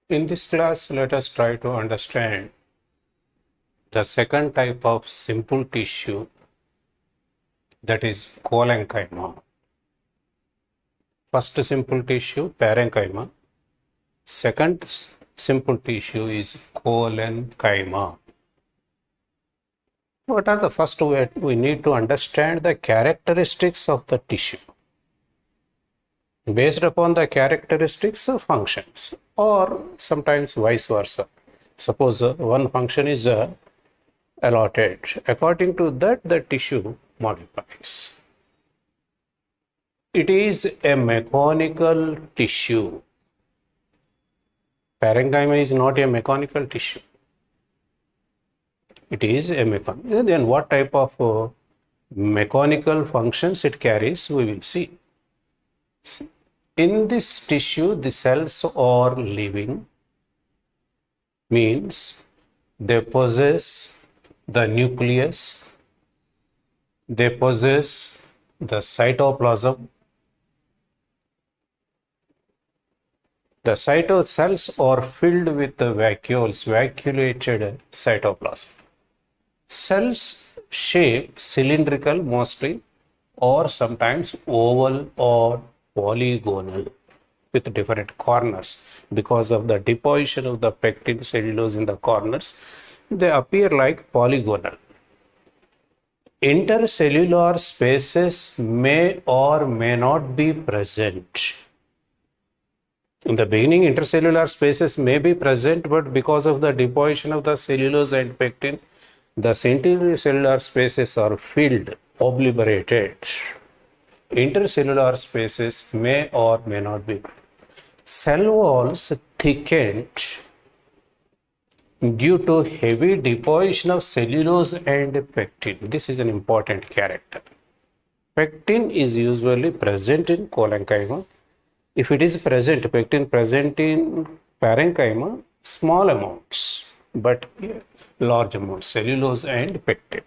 In this class, let us try to understand the second type of simple tissue, that is collenchyma. First simple tissue, parenchyma. Second simple tissue is collenchyma. What are the first way? We need to understand the characteristics of the tissue. Based upon the characteristics of functions, or sometimes vice versa. Suppose one function is allotted. According to that, the tissue modifies. It is a mechanical tissue. Parenchyma is not a mechanical tissue. It is a mechanical. Then what type of mechanical functions it carries, we will see. In this tissue, the cells are living, means they possess the nucleus, they possess the cytoplasm. The cytocells are filled with the vacuoles, vacuolated cytoplasm. Cells shape cylindrical mostly, or sometimes oval or polygonal with different corners. Because of the deposition of the pectin cellulose in the corners, they appear like polygonal. Intercellular spaces may or may not be present. In the beginning, intercellular spaces may be present, but because of the deposition of the cellulose and pectin, the intercellular spaces are filled, obliterated. Intercellular spaces may or may not be. Cell walls thickened due to heavy deposition of cellulose and pectin. This is an important character. Pectin is usually present in collenchyma. If it is present, pectin present in parenchyma, small amounts, but large amounts, cellulose and pectin.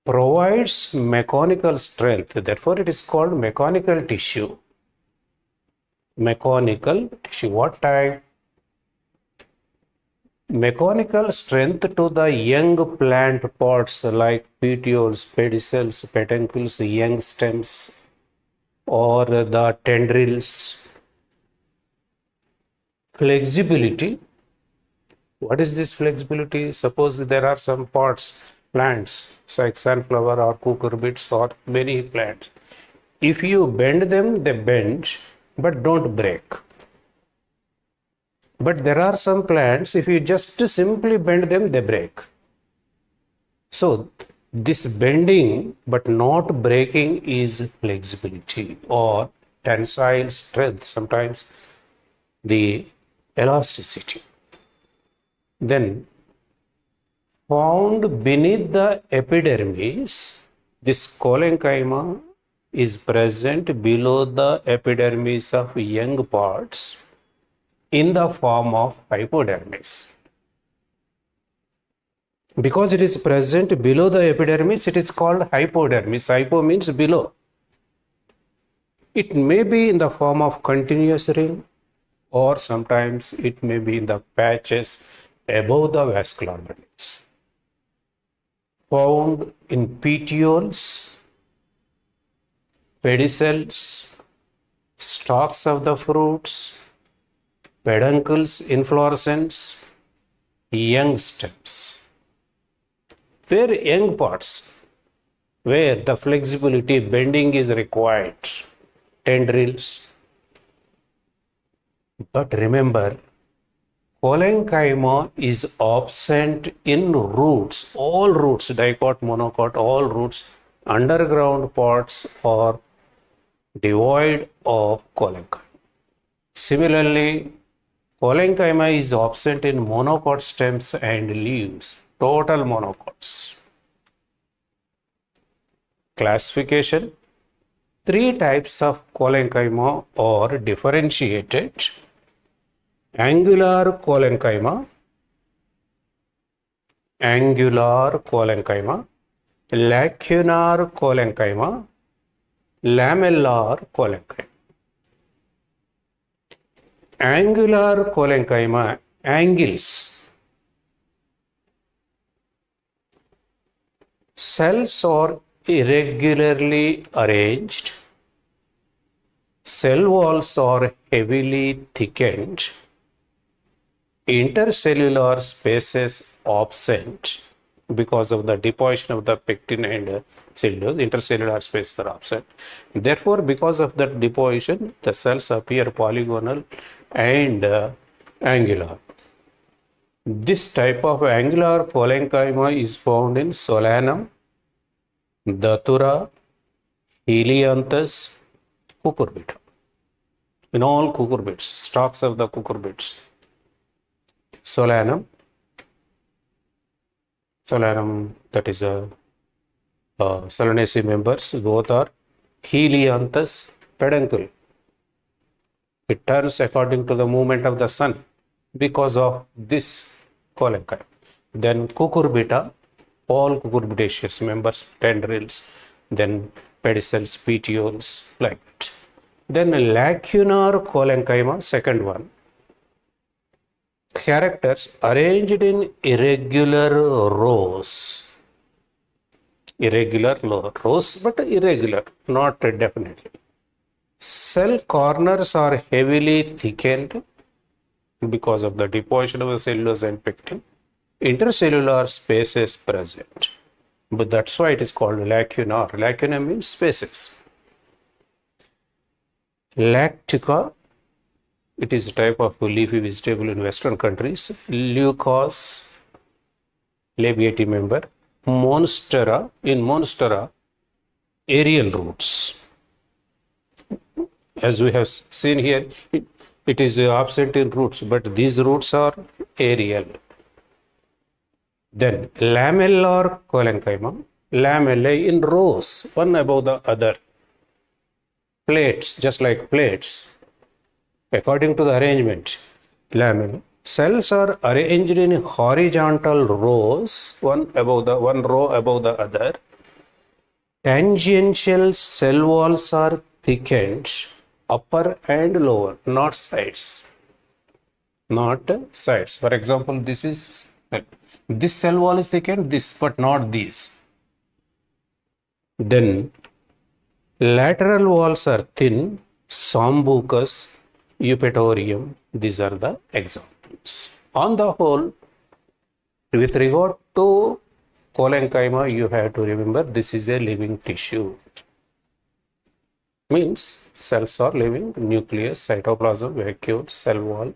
Provides mechanical strength, therefore it is called mechanical tissue. Mechanical tissue, what type? Mechanical strength to the young plant pods like petioles, pedicels, peduncles, young stems, or the tendrils. Flexibility. What is this flexibility? Suppose there are some pods, plants like sunflower or cucurbits or many plants. If you bend them, they bend but don't break. But there are some plants, if you just simply bend them, they break. So this bending but not breaking is flexibility or tensile strength, sometimes the elasticity. Then found beneath the epidermis, this collenchyma is present below the epidermis of young parts in the form of hypodermis. Because it is present below the epidermis, it is called hypodermis. Hypo means below. It may be in the form of continuous ring, or sometimes it may be in the patches above the vascular bundles. Found in petioles, pedicels, stalks of the fruits, peduncles, inflorescence, young stems. Where young parts, where the flexibility, bending is required, tendrils. But remember, collenchyma is absent in roots, all roots, dicot, monocot, all roots. Underground parts are devoid of collenchyma. Similarly, collenchyma is absent in monocot stems and leaves, total monocots. Classification. 3 types of collenchyma are differentiated. Angular collenchyma, lacunar collenchyma, lamellar collenchyma. Angular collenchyma, angles. Cells are irregularly arranged. Cell walls are heavily thickened. Intercellular spaces absent because of the deposition of the pectin and cellulose. Intercellular spaces are absent. Therefore, because of that deposition, the cells appear polygonal and angular. This type of angular collenchyma is found in Solanum, Datura, Helianthus, cucurbita. In all cucurbids, stalks of the cucurbids. Solanum, that is a Solanaceae members, both are Helianthus, peduncle. It turns according to the movement of the sun because of this collenchyma. Then cucurbita, all cucurbidaceous members, tendrils, then pedicels, petioles, like that. Then lacunar collenchyma, second one. Characters arranged in irregular rows. Irregular rows, but irregular, not definitely. Cell corners are heavily thickened because of the deposition of the cellulose and pectin. Intercellular space is present, but that's why it is called lacunar. Lacunar means spaces. Lactica, it is a type of leafy vegetable in Western countries. Leucos, labiative member. Monstera, in Monstera, aerial roots. As we have seen here, it is absent in roots, but these roots are aerial. Then lamellar collenchyma, lamellae in rows, one above the other. Plates, just like plates, according to the arrangement. Lamella. Cells are arranged in horizontal rows, one row above the other. Tangential cell walls are thickened, upper and lower, not sides. Not sides. For example, this cell wall is thickened, this, but not these. Then lateral walls are thin, sambucus, eupatorium. These are the examples. On the whole, with regard to collenchyma, you have to remember this is a living tissue. Means cells are living, nucleus, cytoplasm, vacuole, cell wall.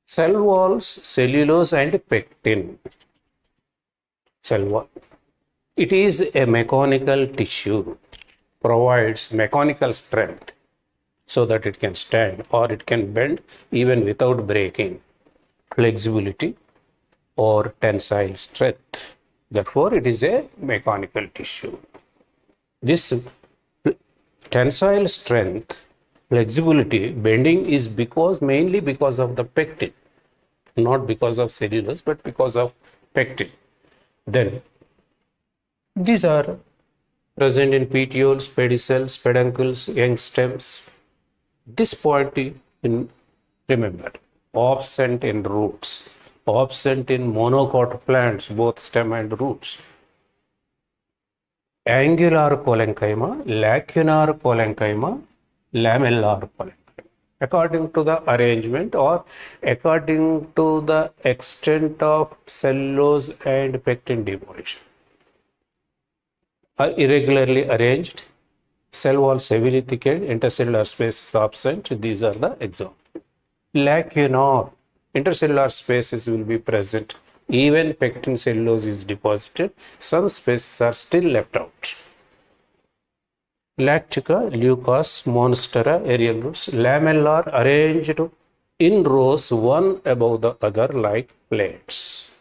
Cell walls, cellulose and pectin. Cell wall. It is a mechanical tissue, provides mechanical strength so that it can stand or it can bend even without breaking, flexibility or tensile strength. Therefore, it is a mechanical tissue. This tensile strength, flexibility, bending is mainly because of the pectin, not because of cellulose, but because of pectin. Then these are present in petioles, pedicels, peduncles, young stems. This point in remember, absent in roots, absent in monocot plants, both stem and roots. Angular collenchyma, lacunar collenchyma, lamellar collenchyma. According to the arrangement or according to the extent of cellulose and pectin deposition. Are irregularly arranged, cell walls heavily thickened, intercellular spaces absent. These are the examples. Lacunar, intercellular spaces will be present. Even pectin cellulose is deposited. Some spaces are still left out. Lactica, leucos, monstera, aerial roots. Lamellar arranged in rows one above the other like plates.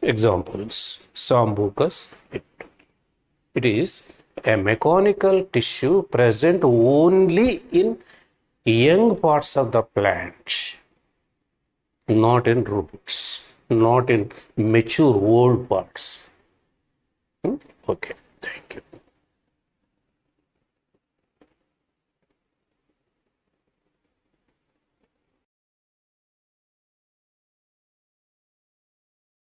Examples, sambucus. It is a mechanical tissue present only in young parts of the plant, not in roots, not in mature old parts. Okay, thank you.